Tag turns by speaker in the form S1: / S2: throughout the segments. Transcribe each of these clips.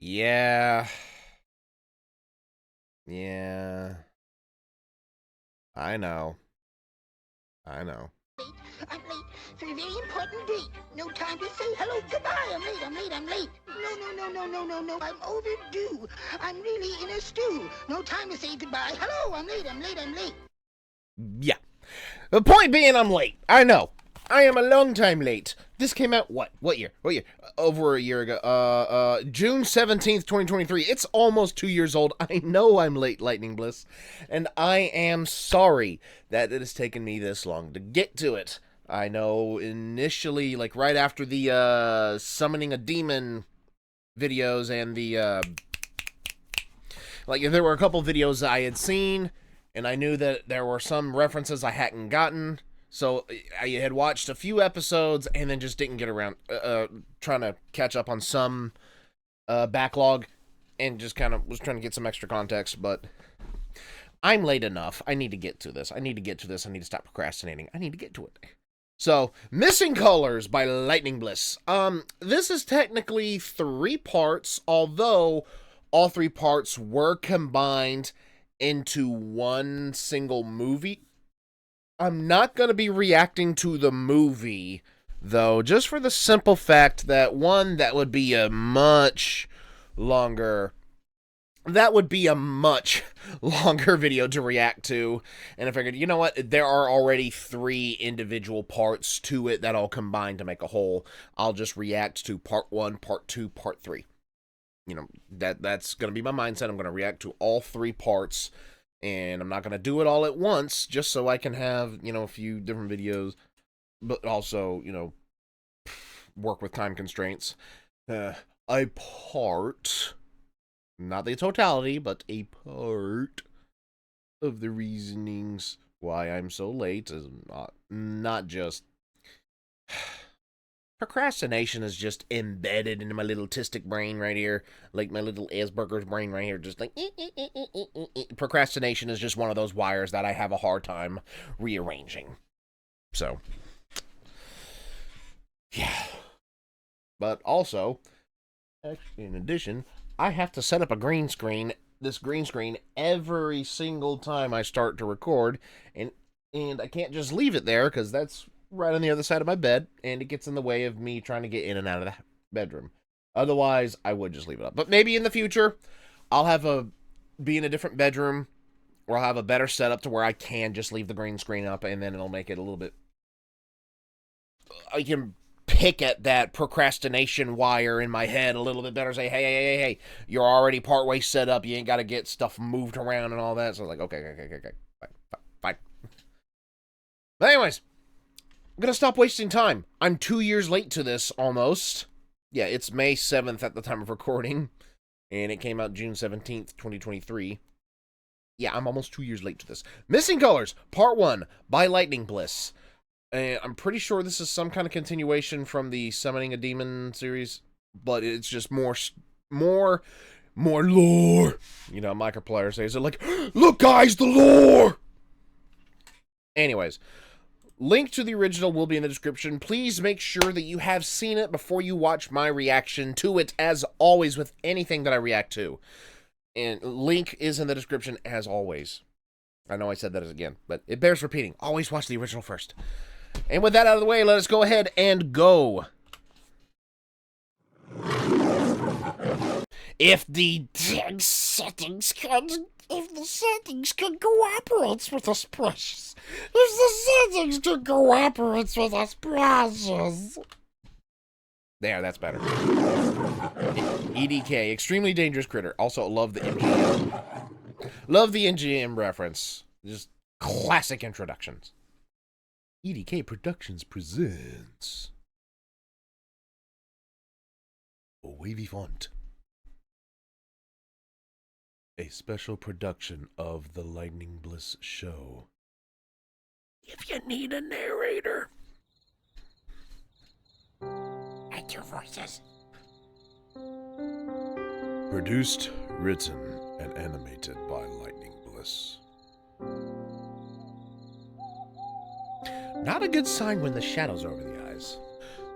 S1: Yeah. Yeah. I know. I know.
S2: I'm late for a very important date. No time to say hello, goodbye. I'm late. No. I'm overdue. I'm really in a stew. No time to say goodbye. Hello, I'm late.
S1: Yeah. The point being, I'm late. I know. I am a long time late. This came out what? What year? Over a year ago. June 17th, 2023. It's almost 2 years old. I know I'm late, Lightning Bliss, and I am sorry that it has taken me this long to get to it. I know initially, like right after the summoning a demon videos and the like, there were a couple videos I had seen, and I knew that there were some references I hadn't gotten. So I had watched a few episodes and then just didn't get around trying to catch up on some backlog, and just kind of was trying to get some extra context. But I'm late enough. I need to get to this. I need to stop procrastinating. I need to get to it. So, Missing Colors by Lightning Bliss. This is technically 3 parts, although all 3 parts were combined into one single movie. I'm not going to be reacting to the movie, though, just for the simple fact that, one, that would be a much longer video to react to, and I figured, you know what, there are already 3 individual parts to it that all combine to make a whole. I'll just react to part 1, part 2, part 3. You know, that's going to be my mindset. I'm going to react to all 3 parts, and I'm not going to do it all at once, just so I can have, you know, a few different videos, but also, you know, work with time constraints. A part, not the totality, but a part of the reasonings why I'm so late is not just... Procrastination is just embedded into my little autistic brain right here, like my little Asperger's brain right here, just like... Procrastination is just one of those wires that I have a hard time rearranging. So, yeah. But also, in addition, I have to set up a green screen, every single time I start to record, and I can't just leave it there, because that's right on the other side of my bed, and it gets in the way of me trying to get in and out of the bedroom. Otherwise, I would just leave it up. But maybe in the future, I'll be in a different bedroom, or I'll have a better setup to where I can just leave the green screen up, and then it'll make it a little bit... I can pick at that procrastination wire in my head a little bit better. Say, hey, you're already partway set up. You ain't got to get stuff moved around and all that. So I was like, okay, fine. But anyways, I'm going to stop wasting time. I'm 2 years late to this, almost. Yeah, it's May 7th at the time of recording, and it came out June 17th, 2023. Yeah, I'm almost 2 years late to this. Missing Colors, Part 1, by Lightning Bliss. And I'm pretty sure this is some kind of continuation from the Summoning a Demon series, but it's just more lore. You know, Microplayer says it like, look guys, the lore! Anyways, link to the original will be in the description. Please make sure that you have seen it before you watch my reaction to it, as always with anything that I react to. And link is in the description as always. I know I said that again, but it bears repeating. Always watch the original first. And with that out of the way, let us go ahead and go. If the settings could cooperate with us precious. There, that's better. EDK, extremely dangerous critter. Also, love the MGM. Love the MGM reference. Just classic introductions. EDK Productions presents a wavy font. A special production of the Lightning Bliss show. If you need a narrator, add your voices. Produced, written, and animated by Lightning Bliss. Not a good sign when the shadows are over the eyes.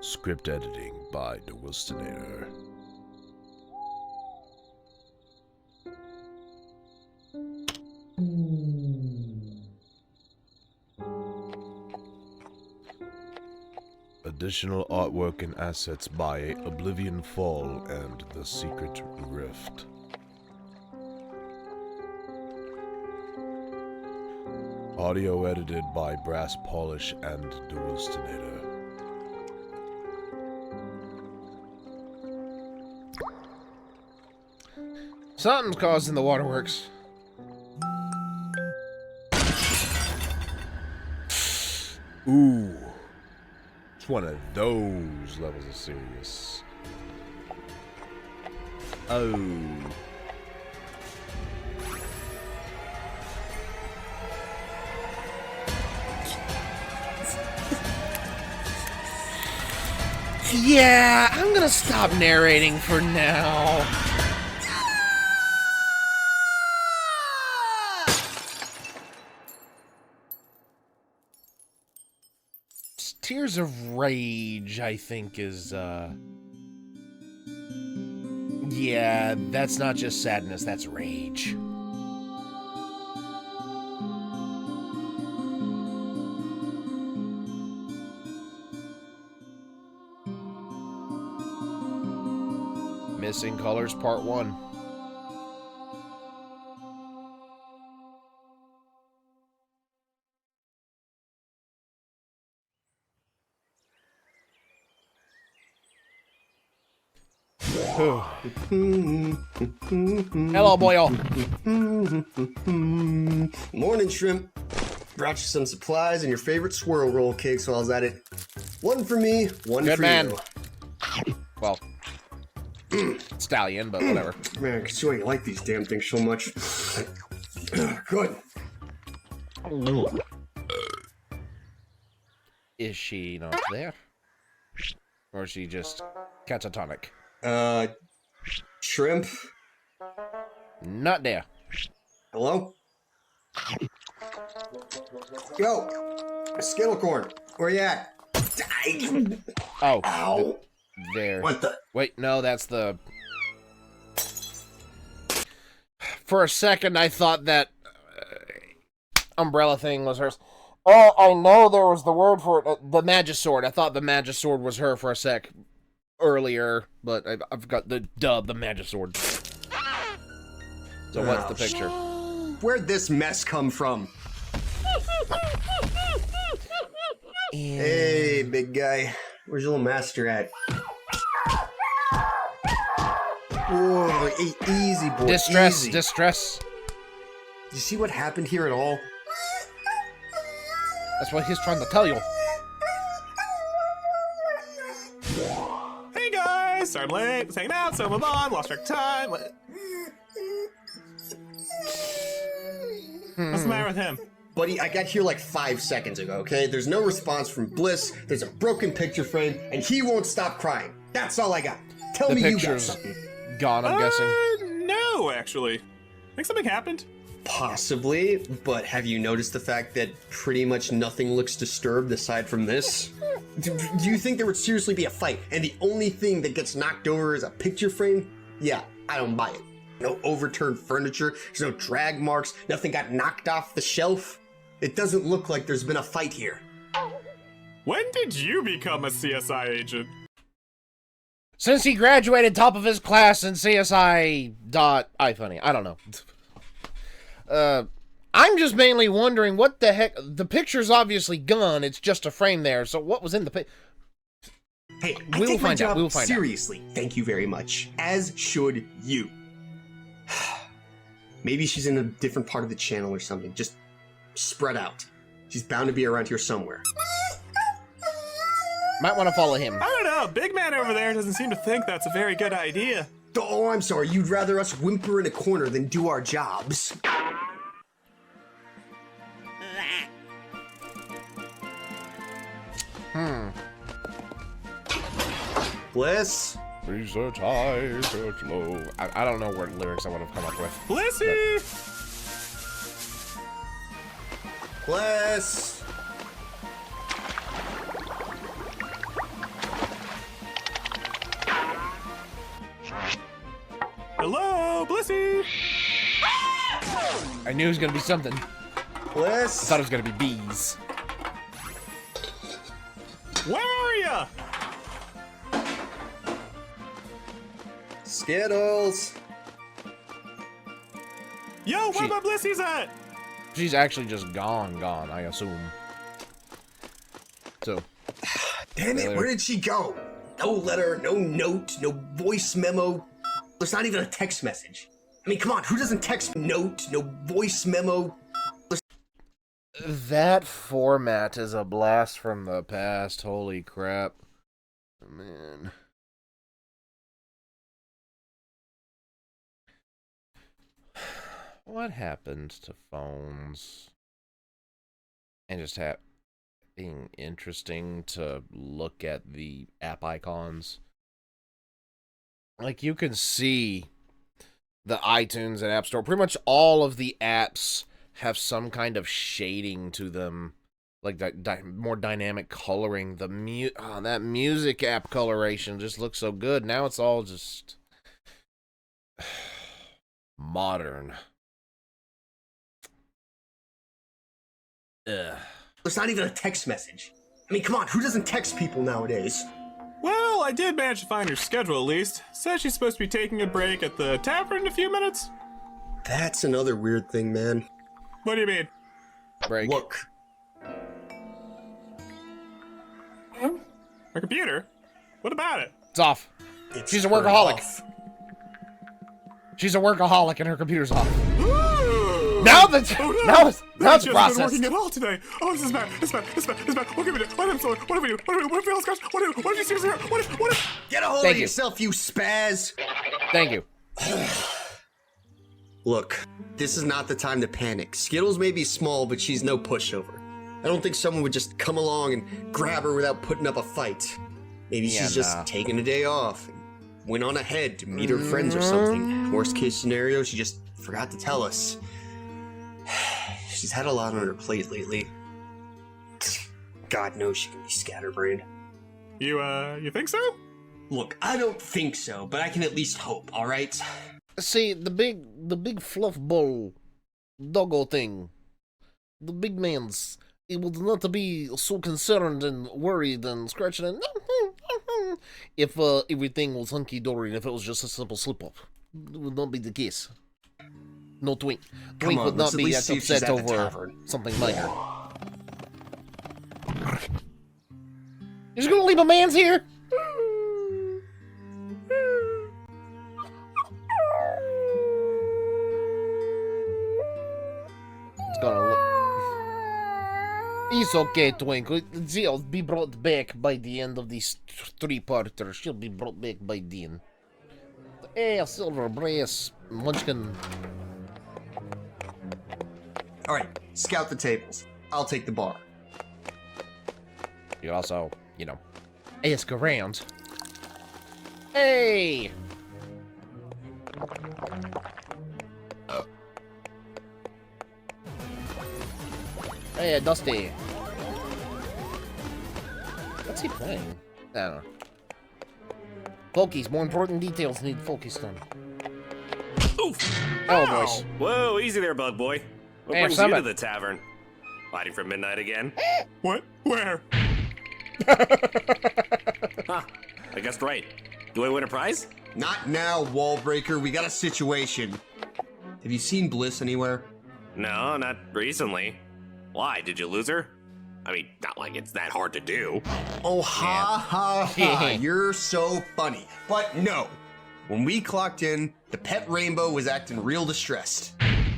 S1: Script editing by the Wilstonator. Additional artwork and assets by Oblivion Fall and The Secret Rift. Audio edited by Brass Polish and Duelstinator. Something's causing the waterworks. Ooh. It's one of those levels of serious. Oh. Yeah, I'm gonna stop narrating for now. Tears of Rage, I think, is, yeah, that's not just sadness, that's rage. Missing Colors Part 1. Hello, boyo.
S3: Morning, shrimp. Brought you some supplies and your favorite swirl roll cakes while I was at it. One for me, one
S1: Good
S3: for
S1: man.
S3: you.
S1: Well, stallion, but whatever.
S3: Man, I can see why you like these damn things so much. Good.
S1: Is she not there? Or is she just catatonic?
S3: Shrimp?
S1: Not there.
S3: Hello? Yo! Skittlecorn, where you at?
S1: Oh.
S3: Ow!
S1: There.
S3: What the?
S1: Wait, no, that's the... For a second, I thought that umbrella thing was hers. Oh, I know there was the word for it. The Magisword. I thought the Magisword was her for a sec earlier, but I've got the Magisword. So what's the picture?
S3: Where'd this mess come from? Hey, big guy. Where's your little master at? Whoa, easy, boy.
S1: Distress,
S3: easy.
S1: distress.
S3: Did you see what happened here at all?
S1: That's what he's trying to tell you.
S4: Hey guys, sorry I'm late. Was hanging out, so move on. Lost track of time. What's the matter with him?
S3: Buddy, I got here like 5 seconds ago, okay? There's no response from Bliss, there's a broken picture frame, and he won't stop crying. That's all I got. Tell
S1: The
S3: me you got
S1: picture's
S3: something.
S1: gone, I'm guessing.
S4: No, actually. Think something happened?
S3: Possibly, but have you noticed the fact that pretty much nothing looks disturbed aside from this? Do you think there would seriously be a fight, and the only thing that gets knocked over is a picture frame? Yeah, I don't buy it. No overturned furniture, there's no drag marks, nothing got knocked off the shelf. It doesn't look like there's been a fight here.
S4: When did you become a CSI agent?
S1: Since he graduated top of his class in CSI iFunny. I don't know. I'm just mainly wondering what the heck. The picture's obviously gone. It's just a frame there. So what was in the picture?
S3: Hey,
S1: We will find out. We will find out.
S3: seriously. Thank you very much. As should you. Maybe she's in a different part of the channel or something. Just spread out. She's bound to be around here somewhere.
S1: Might want to follow him.
S4: I don't know. Big man over there doesn't seem to think that's a very good idea.
S3: Oh, I'm sorry. You'd rather us whimper in a corner than do our jobs. Bliss?
S1: Research high, search low. I don't know what lyrics I would have come up with.
S4: Blissy!
S3: Bliss?
S4: Hello, Blissy!
S1: I knew it was gonna be something.
S3: Bliss?
S1: I thought it was gonna be bees.
S4: Where are ya?
S3: Skittles!
S4: Yo, where my Blissies at?
S1: She's actually just gone, I assume. So.
S3: Damn it, where did she go? No letter, no note, no voice memo. There's not even a text message. I mean, come on, who doesn't text note, no voice memo?
S1: That format is a blast from the past. Holy crap. Man. What happened to phones? And just being interesting to look at the app icons. Like, you can see the iTunes and App Store. Pretty much all of the apps have some kind of shading to them. Like, that more dynamic coloring. That music app coloration just looks so good. Now it's all just modern. Ugh.
S3: There's not even a text message. I mean, come on, who doesn't text people nowadays?
S4: Well, I did manage to find her schedule at least. Says she's supposed to be taking a break at the tavern in a few minutes.
S3: That's another weird thing, man.
S4: What do you mean?
S1: Break.
S3: Look.
S4: Her computer? What about it?
S1: It's off. She's a workaholic.
S3: Off.
S1: She's a workaholic and her computer's off.
S4: Ooh.
S1: Now that's now it's
S4: She hasn't
S1: processed.
S4: been working at all today. Oh, this is bad. It's bad. What can we do? What if I'm What if we do? What if we all scratch? What if you seriously? What if?
S3: Get a hold of yourself, you spaz!
S1: Thank you.
S3: Look, this is not the time to panic. Skittles may be small, but she's no pushover. I don't think someone would just come along and grab her without putting up a fight. Maybe she's just taking a day off and went on ahead to meet her friends or something. Worst case scenario, she just forgot to tell us. She's had a lot on her plate lately. God knows she can be scatterbrained.
S4: You think so?
S3: Look, I don't think so, but I can at least hope, alright?
S1: See, the big fluff ball doggo thing. The big man's able not to be so concerned and worried and scratching and if everything was hunky-dory and if it was just a simple slip-up. It would not be the case. No, Twink. Twink would not be that upset over something minor. You're just gonna leave a man's here? It's gonna look... It's okay, Twink. She'll be brought back by the end of these three-parters. She'll be brought back by then. Hey, silver brass, munchkin.
S3: Alright, scout the tables. I'll take the bar.
S1: You also, ask around. Hey! Hey, Dusty. What's he playing? I don't know. Focus. More important details need focused on.
S5: Oof!
S1: Oh,
S5: Ow!
S1: boys.
S5: Whoa, easy there, bug boy. What
S1: Hey,
S5: brings
S1: summon.
S5: you to the tavern? Hiding from midnight again?
S4: What? Where?
S5: Huh, I guessed right. Do I win a prize?
S3: Not now, Wallbreaker. We got a situation. Have you seen Bliss anywhere?
S5: No, not recently. Why, did you lose her? I mean, not like it's that hard to do.
S3: Oh, ha ha ha. You're so funny. But no. When we clocked in, the pet rainbow was acting real distressed.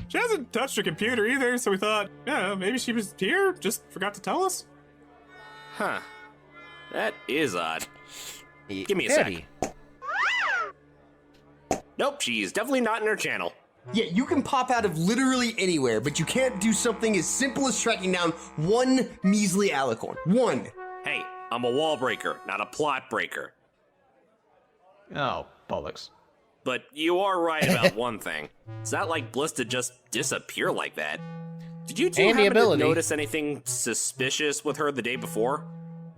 S4: She hasn't touched her computer either, so we thought, yeah, maybe she was here, just forgot to tell us.
S5: Huh. That is odd. Give me a sec. Nope, she's definitely not in her channel.
S3: Yeah, you can pop out of literally anywhere, but you can't do something as simple as tracking down one measly alicorn. One.
S5: Hey, I'm a wall breaker, not a plot breaker.
S6: Oh, bollocks.
S5: But you are right about one thing. It's not like Bliss to just disappear like that. Did you two
S1: And the
S5: happen to
S1: ability.
S5: notice anything suspicious with her the day before?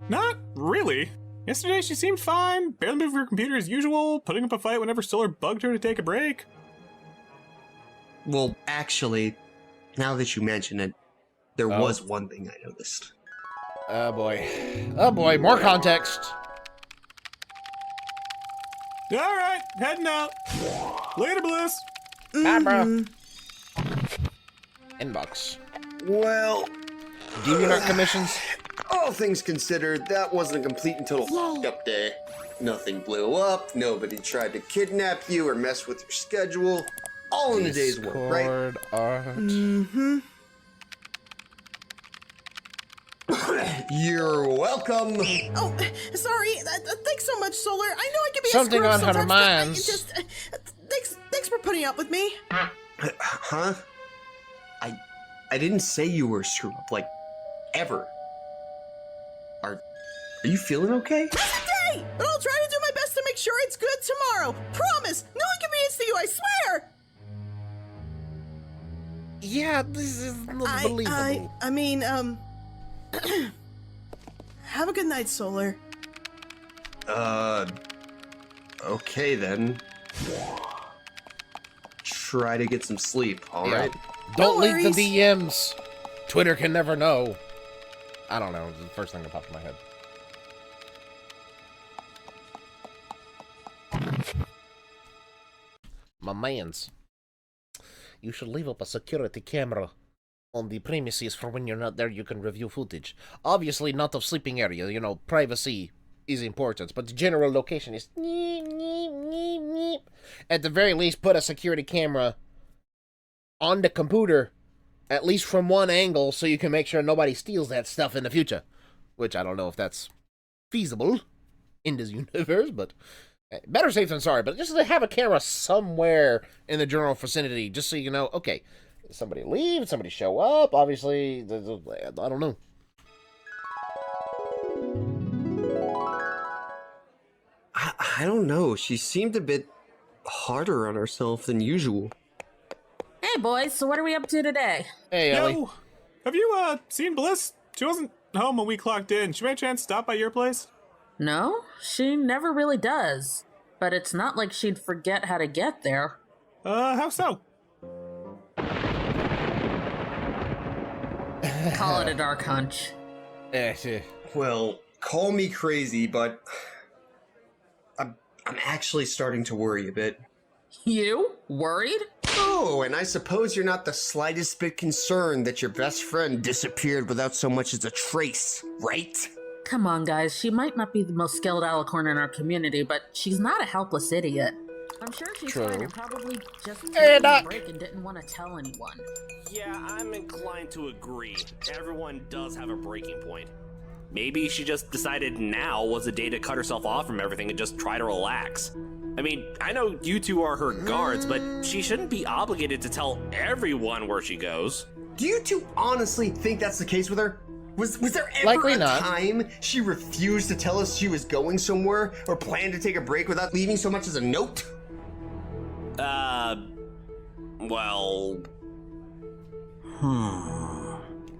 S4: Not really. Yesterday she seemed fine, barely moved her computer as usual, putting up a fight whenever Solar bugged her to take a break.
S3: Well, actually, now that you mention it, there was one thing I noticed.
S1: Oh boy. Oh boy, more context.
S4: Alright, heading out. Later, Bliss.
S1: Bye, bro. Inbox.
S3: Well,
S1: DeviantArt commissions.
S3: all things considered, that wasn't complete until a f***ed up day. Nothing blew up, nobody tried to kidnap you or mess with your schedule. All in a day's work, right?
S1: Discord art.
S3: Mm-hmm. You're welcome.
S7: Oh, sorry. Thanks so much, Solar. I know I can be
S1: Something
S7: a screw
S1: on her
S7: sometimes, but I
S1: minds.
S7: just thanks for putting up with me.
S3: Huh? I didn't say you were screwed up, like, ever. Are you feeling okay?
S7: Hey, but I'll try to do my best to make sure it's good tomorrow. Promise. No inconvenience to you, I swear.
S1: Yeah, this is not believable.
S7: I mean, have a good night, Solar.
S3: Okay then. Try to get some sleep, alright?
S1: Don't
S7: No
S1: leak
S7: worries.
S1: the DMs. Twitter can never know. I don't know. It's the first thing that popped in my head. My mans. You should leave up a security camera on the premises for when you're not there you can review footage. Obviously not of sleeping area, you know, privacy is important, but the general location is at the very least put a security camera on the computer, at least from one angle, so you can make sure nobody steals that stuff in the future. Which I don't know if that's feasible in this universe, but better safe than sorry. But just to have a camera somewhere in the general vicinity, just so you know, okay, somebody leave, somebody show up, obviously, I don't know.
S3: I don't know. She seemed a bit harder on herself than usual.
S8: Hey boys, so what are we up to today?
S1: Hey, Ellie.
S4: Yo, have you, seen Bliss? She wasn't home when we clocked in. She made a chance to stop by your place?
S8: No, she never really does. But it's not like she'd forget how to get there.
S4: How so?
S8: Call it a dark hunch.
S3: Well, call me crazy, but I'm actually starting to worry a bit.
S8: You? Worried?
S3: Oh, and I suppose you're not the slightest bit concerned that your best friend disappeared without so much as a trace, right?
S8: Come on, guys. She might not be the most skilled alicorn in our community, but she's not a helpless idiot. I'm sure she's
S1: True.
S8: fine and probably just
S1: Hey,
S8: taking a
S1: Doc.
S8: break and didn't want to tell anyone.
S5: Yeah, I'm inclined to agree. Everyone does have a breaking point. Maybe she just decided now was the day to cut herself off from everything and just try to relax. I mean, I know you two are her guards, but she shouldn't be obligated to tell everyone where she goes.
S3: Do you two honestly think that's the case with her? Was there ever
S1: Likely
S3: a
S1: not.
S3: time she refused to tell us she was going somewhere or planned to take a break without leaving so much as a note?
S5: Well...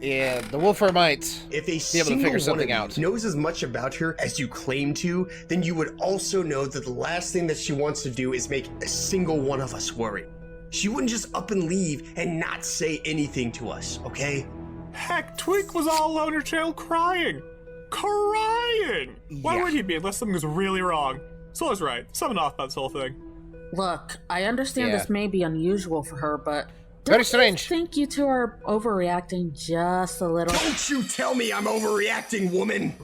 S1: Yeah, the Wolfer might
S3: If a
S1: be able to
S3: single
S1: figure
S3: one
S1: something
S3: of you
S1: out.
S3: knows as much about her as you claim to, then you would also know that the last thing that she wants to do is make a single one of us worry. She wouldn't just up and leave and not say anything to us, okay?
S4: Heck, Tweak was all alone in her channel crying. Crying! Why
S1: Yeah.
S4: would he be unless something was really wrong? Solar's right. Something off about this whole thing.
S8: Look, I understand
S1: Yeah.
S8: this may be unusual for her, but
S1: Very
S8: don't you
S1: strange.
S8: think you two are overreacting just a little?
S3: Don't you tell me I'm overreacting, woman!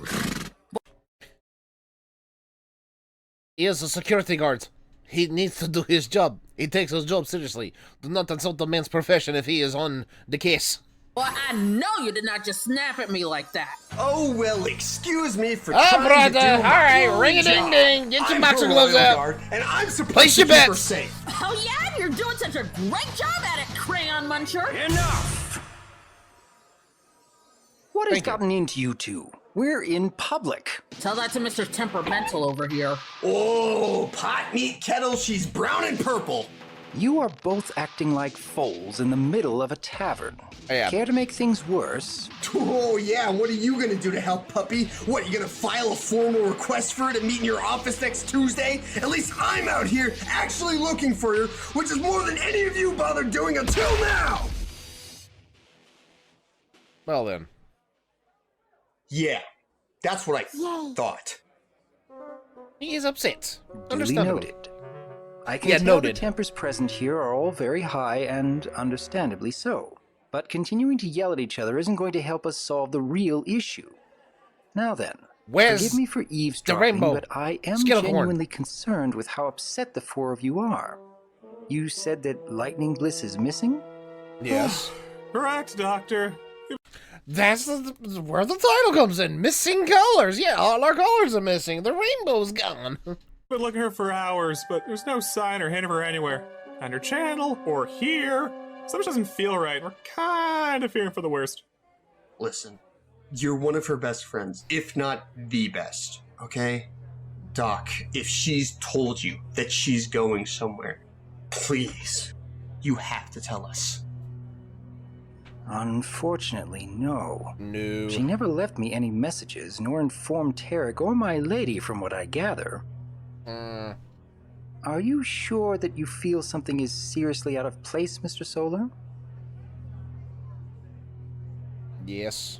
S1: He is a security guard. He needs to do his job. He takes his job seriously. Do not insult the man's profession if he is on the case.
S8: Well, I know you did not just snap at me like that.
S3: Oh, well, excuse me for
S1: Oh,
S3: trying to
S1: brother.
S3: do my
S1: All right,
S3: own
S1: ring-a-ding-ding.
S3: job.
S1: Get your
S3: I'm
S1: boxing
S3: her
S1: gloves
S3: royal
S1: out.
S3: guard, and I'm supposed
S1: Place
S3: to
S1: your
S3: keep her
S1: bets.
S3: safe.
S8: Oh yeah, you're doing such a great job at it, Crayon Muncher.
S5: Enough!
S9: What has
S1: Thank you.
S9: gotten into you two? We're in public.
S8: Tell that to Mr. Temperamental over here.
S3: Oh, pot meat kettle, she's brown and purple.
S9: You are both acting like foals in the middle of a tavern.
S1: Yeah.
S9: Care to make things worse?
S3: Oh, yeah, what are you gonna do to help, puppy? What, you gonna file a formal request for her to meet in your office next Tuesday? At least I'm out here actually looking for her, which is more than any of you bothered doing until now!
S1: Well then.
S3: Yeah, that's what I
S2: Yay.
S3: thought.
S1: He is upset.
S9: Duly
S1: Understandable.
S9: noted. I can
S1: Yeah,
S9: tell
S1: noted.
S9: the tempers present here are all very high, and understandably so. But continuing to yell at each other isn't going to help us solve the real issue. Now then,
S1: Where's
S9: forgive me for
S1: the
S9: eavesdropping,
S1: rainbow
S9: but I am
S1: skeleton horn?
S9: genuinely concerned with how upset the four of you are. You said that Lightning Bliss is missing?
S1: Yes.
S4: Correct, Doctor.
S1: That's where the title comes in. Missing colors. Yeah, all our colors are missing. The rainbow's gone.
S4: Been looking for her for hours, but there's no sign or hint of her anywhere. On her channel or here. Something doesn't feel right. We're kind of fearing for the worst.
S3: Listen, you're one of her best friends, if not the best, okay? Doc, if she's told you that she's going somewhere, please, you have to tell us.
S9: Unfortunately, no.
S1: No.
S9: She never left me any messages, nor informed Tarek or my lady from what I gather. Are you sure that you feel something is seriously out of place, Mr. Solar?
S1: Yes.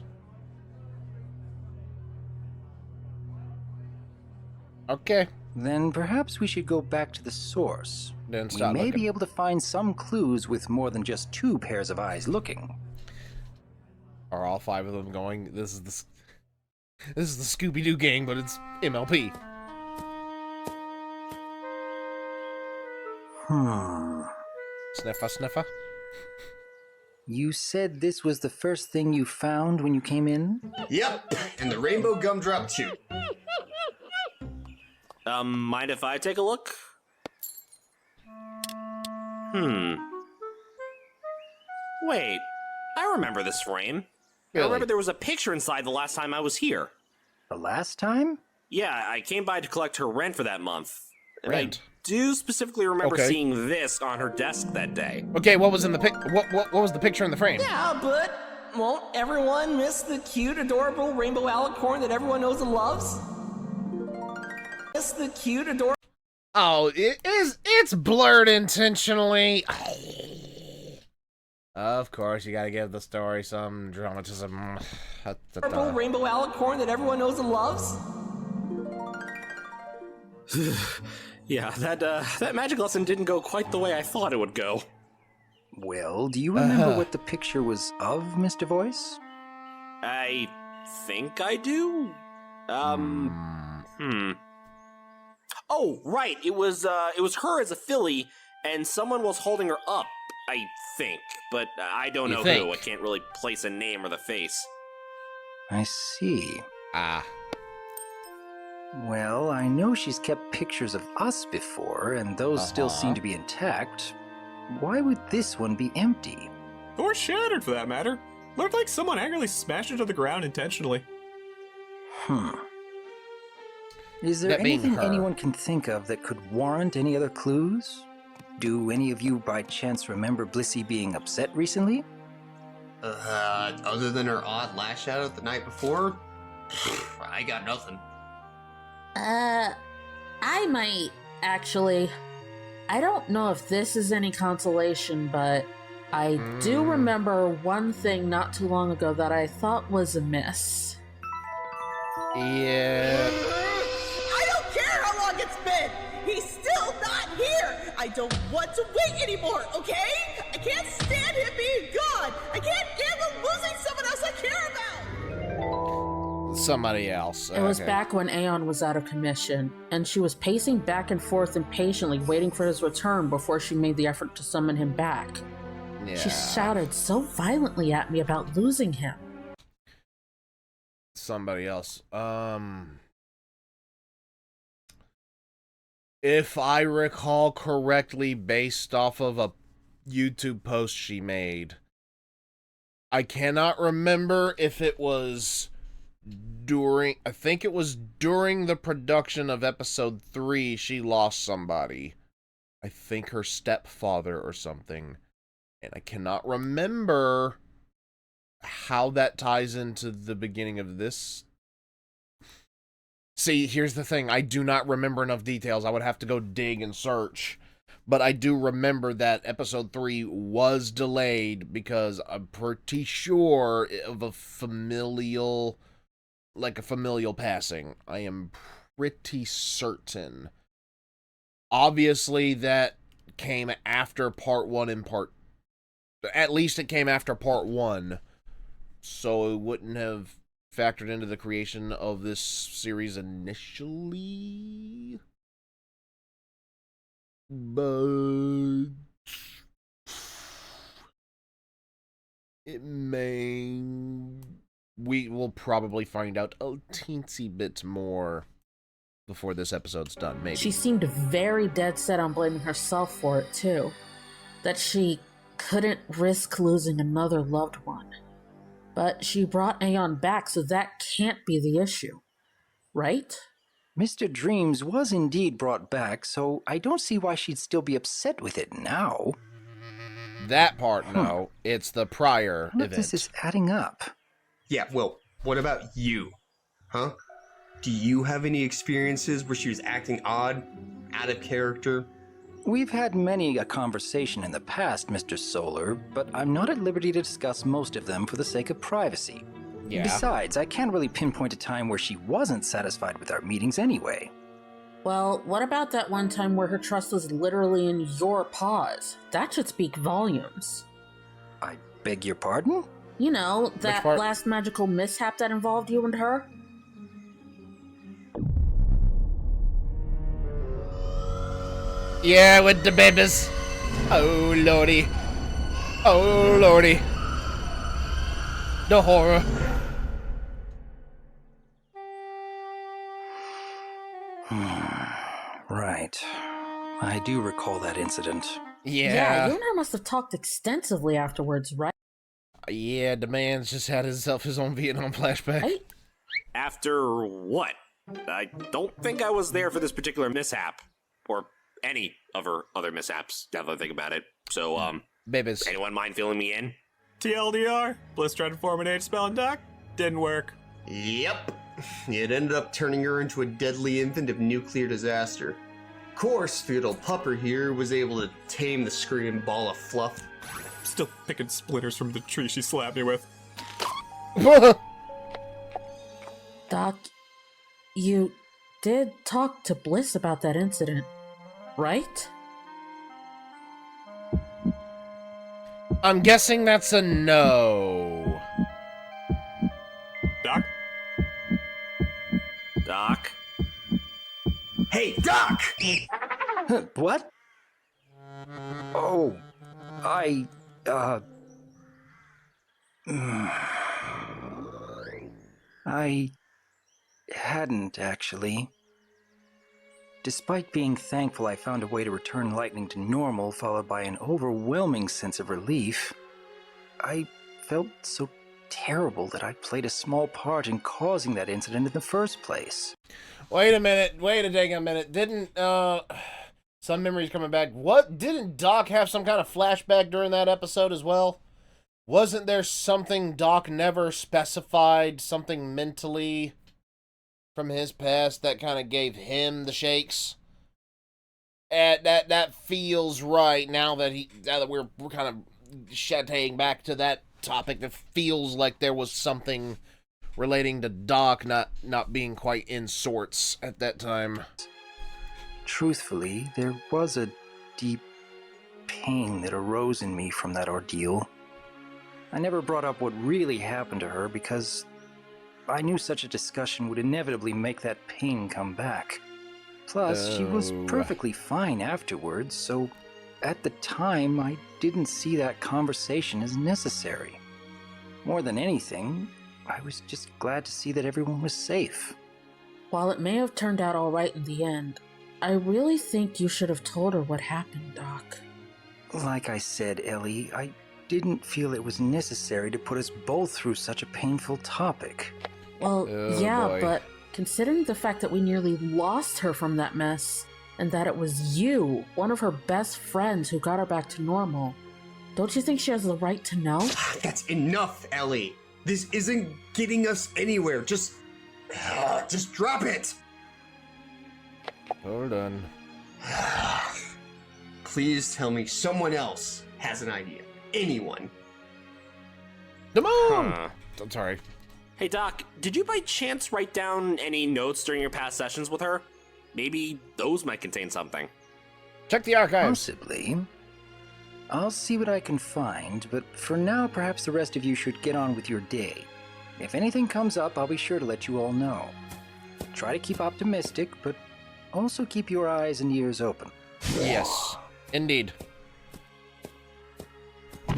S1: Okay.
S9: Then perhaps we should go back to the source.
S1: Then
S9: We
S1: start
S9: may
S1: looking.
S9: be able to find some clues with more than just two pairs of eyes looking.
S1: Are all five of them going? This is the Scooby-Doo gang, but it's MLP. Sniffer, sniffer.
S9: You said this was the first thing you found when you came in?
S3: Yep, and the rainbow gumdrop too.
S5: Mind if I take a look? Wait, I remember this frame.
S1: Really?
S5: I remember there was a picture inside the last time I was here.
S9: The last time?
S5: Yeah, I came by to collect her rent for that month. And
S1: Rent.
S5: I do specifically remember
S1: Okay.
S5: seeing this on her desk that day.
S1: Okay, what was in the pic? What was the picture in the frame?
S10: Yeah, but won't everyone miss the cute, adorable rainbow alicorn that everyone knows and loves? Miss the cute, adorable.
S1: Oh, it's blurred intentionally. Of course, you gotta give the story some dramatism.
S10: Rainbow alicorn that everyone knows and loves?
S5: Yeah, that magic lesson didn't go quite the way I thought it would go.
S9: Well, do you remember what the picture was of, Mr. Voice?
S5: I think I do. Oh, right. It was her as a filly, and someone was holding her up. I think, but I don't
S1: You
S5: know
S1: think?
S5: who. I can't really place a name or the face.
S9: I see.
S1: Ah.
S9: Well, I know she's kept pictures of us before, and those still seem to be intact. Why would this one be empty?
S4: Or shattered, for that matter. Looked like someone angrily smashed it to the ground intentionally.
S9: Is there
S1: That being
S9: anything
S1: her.
S9: anyone can think of that could warrant any other clues? Do any of you by chance remember Blissey being upset recently?
S3: Other than her odd lash out the night before, I got nothing.
S8: I might, actually. I don't know if this is any consolation, but I do remember one thing not too long ago that I thought was amiss.
S1: Yeah.
S7: I don't care how long it's been! He's still not here! I don't want to wait anymore, okay? I can't stand him being gone! I can't handle losing someone else I care about!
S1: Somebody else.
S8: It was
S1: Okay.
S8: back when Aeon was out of commission, and she was pacing back and forth impatiently, waiting for his return before she made the effort to summon him back.
S1: Yeah.
S8: She shouted so violently at me about losing him.
S1: Somebody else. If I recall correctly, based off of a YouTube post she made, I cannot remember if it was during, I think it was during the production of episode 3, she lost somebody. I think her stepfather or something. And I cannot remember how that ties into the beginning of this. See, here's the thing. I do not remember enough details. I would have to go dig and search. But I do remember that episode 3 was delayed because I'm pretty sure of a familial like a familial passing. I am pretty certain. Obviously, that came after part 1 and part... At least it came after part 1. So it wouldn't have factored into the creation of this series initially. But... it may... We will probably find out a teensy bit more before this episode's done, maybe.
S8: She seemed very dead set on blaming herself for it, too. That she couldn't risk losing another loved one. But she brought Aeon back, so that can't be the issue. Right?
S9: Mr. Dreams was indeed brought back, so I don't see why she'd still be upset with it now.
S1: That part, no. It's the prior
S9: None
S1: event.
S9: of this is adding up.
S3: Yeah, well, what about you? Huh? Do you have any experiences where she was acting odd, out of character?
S9: We've had many a conversation in the past, Mr. Solar, but I'm not at liberty to discuss most of them for the sake of privacy.
S1: Yeah.
S9: Besides, I can't really pinpoint a time where she wasn't satisfied with our meetings anyway.
S8: Well, what about that one time where her trust was literally in your paws? That should speak volumes.
S9: I beg your pardon?
S8: You know, that
S1: part?
S8: last magical mishap that involved you and her?
S1: Yeah, with the babies. Oh, lordy. Oh, lordy. The horror.
S9: Right. I do recall that incident.
S8: Yeah, you and her must have talked extensively afterwards, right?
S1: Yeah, the man's just had himself his own Vietnam flashback.
S8: Right?
S5: After what? I don't think I was there for this particular mishap. Or any of her other mishaps, now that I think about it. So,
S1: Babies.
S5: anyone mind filling me in?
S4: TLDR, Bliss tried to form an Age spell and Doc. Didn't work.
S3: Yep. It ended up turning her into a deadly infant of nuclear disaster. Of course, Feudal Pupper here was able to tame the screaming ball of fluff.
S4: Still picking splinters from the tree she slapped me with.
S8: Doc, you did talk to Bliss about that incident, right?
S1: I'm guessing that's a no.
S4: Doc?
S5: Doc?
S3: Hey, Doc!
S9: What? Oh, I hadn't, actually. Despite being thankful I found a way to return lightning to normal, followed by an overwhelming sense of relief, I felt so terrible that I played a small part in causing that incident in the first place.
S1: Wait a minute. Didn't, some memories coming back. What? Didn't Doc have some kind of flashback during that episode as well? Wasn't there something Doc never specified, something mentally from his past that kind of gave him the shakes? That feels right now that we're kind of chatting back to that topic. That feels like there was something relating to Doc not being quite in sorts at that time.
S9: Truthfully, there was a deep pain that arose in me from that ordeal. I never brought up what really happened to her because I knew such a discussion would inevitably make that pain come back. Plus, she was perfectly fine afterwards, so at the time, I didn't see that conversation as necessary. More than anything, I was just glad to see that everyone was safe.
S8: While it may have turned out all right in the end, I really think you should have told her what happened, Doc.
S9: Like I said, Ellie, I didn't feel it was necessary to put us both through such a painful topic.
S8: Well, yeah,
S1: boy.
S8: but considering the fact that we nearly lost her from that mess, and that it was you, one of her best friends, who got her back to normal, don't you think she has the right to know?
S3: That's enough, Ellie. This isn't getting us anywhere. Just drop it.
S1: Hold on.
S3: Please tell me someone else has an idea. Anyone.
S1: The moon!
S5: Huh.
S1: I'm sorry.
S5: Hey Doc, did you by chance write down any notes during your past sessions with her? Maybe those might contain something.
S1: Check the archives.
S9: Possibly. I'll see what I can find, but for now, perhaps the rest of you should get on with your day. If anything comes up, I'll be sure to let you all know. Try to keep optimistic, but also keep your eyes and ears open.
S1: Yes, indeed.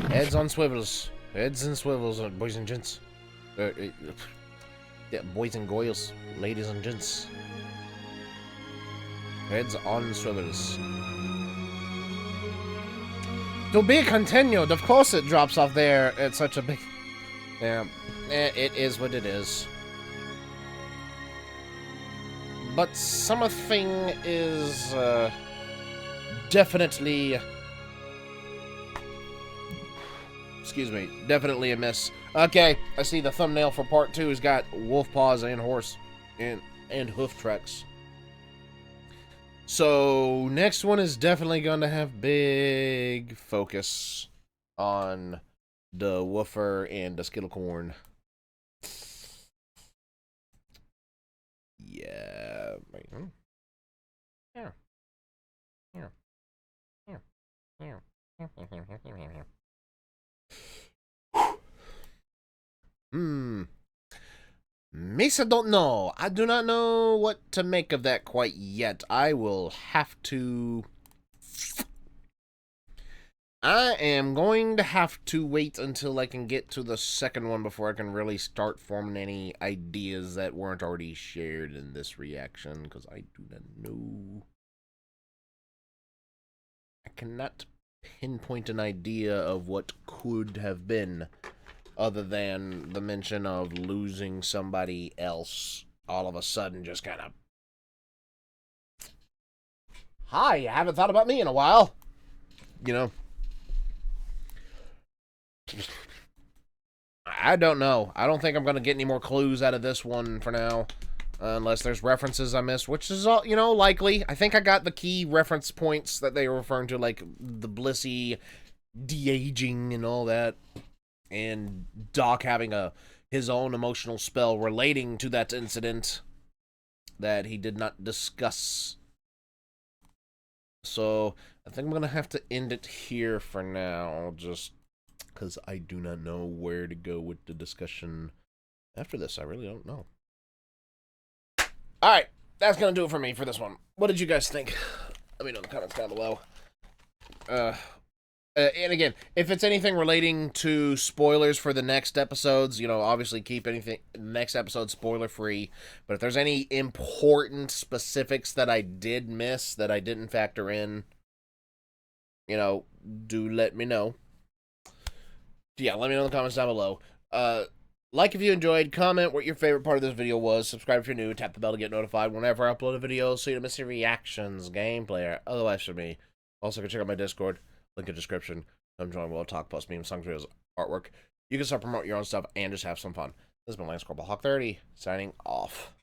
S1: Heads on swivels. Heads and swivels, boys and gents. Yeah, boys and girls, ladies and gents. Heads on swivels. To be continued. Of course it drops off there at such a big... Yeah, it is what it is. But something is definitely... Excuse me, definitely a miss. Okay, I see the thumbnail for part 2 has got wolf paws and horse and hoof tracks. So next one is definitely going to have big focus on the woofer and the skittlecorn. Yeah. Yeah. Yeah. Yeah. Yeah. Mesa don't know. I do not know what to make of that quite yet. I will have to... I am going to have to wait until I can get to the second one before I can really start forming any ideas that weren't already shared in this reaction, because I do not know. I cannot pinpoint an idea of what could have been, other than the mention of losing somebody else all of a sudden just kind of... Hi, you haven't thought about me in a while. You know? I don't know. I don't think I'm going to get any more clues out of this one for now. Unless there's references I missed, which is, all, you know, likely. I think I got the key reference points that they were referring to, like the BLISSE de-aging and all that. And Doc having his own emotional spell relating to that incident that he did not discuss. So, I think I'm going to have to end it here for now, just because I do not know where to go with the discussion after this. I really don't know. Alright, that's going to do it for me for this one. What did you guys think? Let me know in the comments down below. And again, if it's anything relating to spoilers for the next episodes, you know, obviously keep anything next episode spoiler free. But if there's any important specifics that I did miss, that I didn't factor in, you know, do let me know. Yeah, let me know in the comments down below. Like if you enjoyed, comment what your favorite part of this video was, subscribe if you're new, tap the bell to get notified whenever I upload a video so you don't miss any reactions, gameplay, or otherwise for me. Also, go check out my Discord. Link in the description. Come join We'll Talk, post memes, songs, videos, artwork. You can start promoting your own stuff and just have some fun. This has been Lance Corporal Hawk 30, signing off.